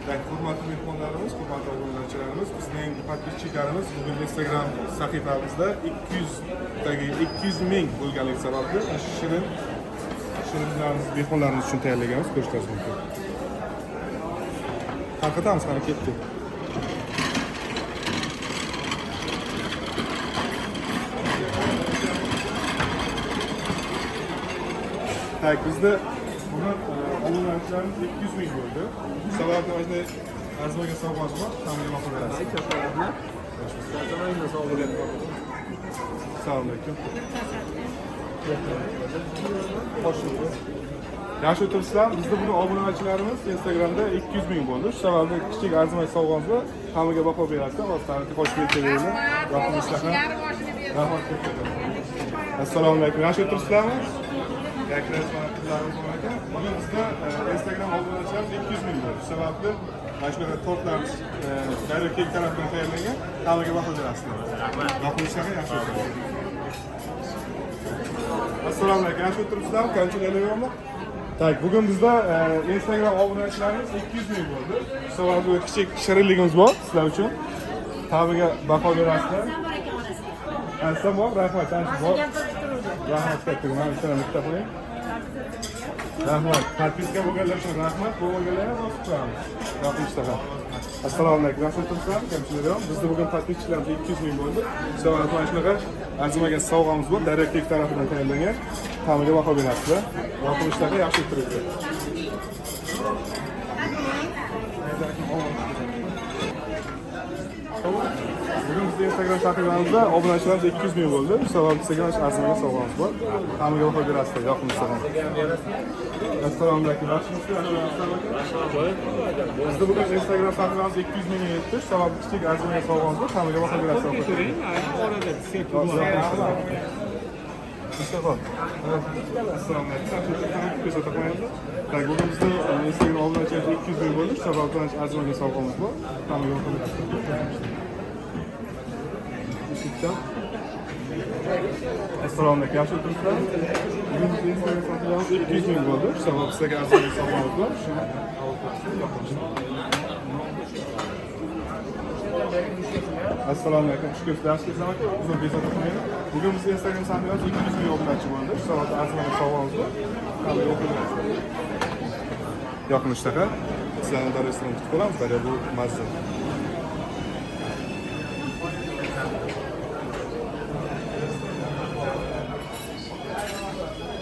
Hurmatli mehmonlarimiz, hurmatli obunachilarimiz, bizning podpischilarimiz bugun Instagram sahifamizda 200 ming bo'lganligi sababli shirinlarimiz mehmonlarimiz uchun tayyorlaganmiz, ko'rishingiz mumkin. Tarqatamiz, qani ketdik. Tak, bizda bugun obunachilarimiz 200 ming bo'ldi. Sababni o'zida arzmagan sovg'amiz bor, ta'minot qilamiz. Assalomu alaykum. Yaxshi o'tiribsizlar. Bizda bugun obunachilarimiz Instagramda 200 ming bo'ldi. Shu sababli kichik arzimay sovg'amiz bor. Hammaga baho berasizlar. O'zlaringizni xo'sh kelibsizlar. Rahmat. Assalomu alaykum. Yaxshi o'tiribsizlarmi? Bugun bizda Instagram obunachilarimiz 200 ming bo'ldi. Shu sababli mana shunaqa tortlarimiz daryo kek tarafidan tayyorlangan. Hammaga baho berasizlar. Yoqimlisiga yaxshi o'tiribsizlar. Assalomu alaykum. Yaxshi o'tiribsizlarmi? Qanchalarmi? Tak, bugun bizda Instagram obunachilarimiz 200 ming bo'ldi. Shu sababli kichik shirinligimiz bor sizlar uchun. Ta'miga baho berasizlar. Aslan bor, rahmat. Rahmat katta. Mana shuni bitta qo'ying. Rahmat. Podpiska bo'lganlar uchun rahmat. Bo'lmaganlarga bosib qo'yamiz. Yoqimlisiga. Assalomu alaykum. Yaxshi o'tiribsizlarmi? Kamchilar. Bizda bugun podpischlarimiz 200 ming bo'ldi. Shu sababli mana shunaqa arzimagan sovg'amiz bor. Daryo kek tarafidan tayyorlangan. Ta'miga baho berasizlar. Yoqimlisiga yaxshi o'tiribsizlar. Bugun bizning Instagram sahifamizda obunachilarimiz 200 ming bo'ldi. Shu sababli sizga arzimagan sovg'amiz bor. Ta'miga baho berasizlar. Yoqimlisiga. Assalomu alaykum. Yaxshimisizlar? Bizda bugun Instagram sahifamizda 200 ming yetdi. Shu sababli kichik arzimagan sovg'amiz bor. Ta'miga baho berasizlar. Assalomu alaykum. Tak, bugun bizda Instagram obunachilarimiz 200 ming bo'ldi. Shu sababli arzimagan sovg'amiz bor. Ta'miga baho berasizlar. Assalomu alaykum. Yaxshi o'tiribsizlar? Bugun bizning Instagram sahifamiz 200 ming bo'ldi. Shu sababli sizga arzimagan sovg'amiz bor. Assalomu alaykum. Xush kelibsiz. Yaxshi kelibsizlar aka? Uzun bezovta qilmaydi. Bugun bizning Instagram sahifamizda 200 ming obunachi bo'ldi. Shu sababli arzimagan sovg'amiz bor. Yoqimli ishtaha. Sizlarni restoran kutib qolamiz. Bu mazza.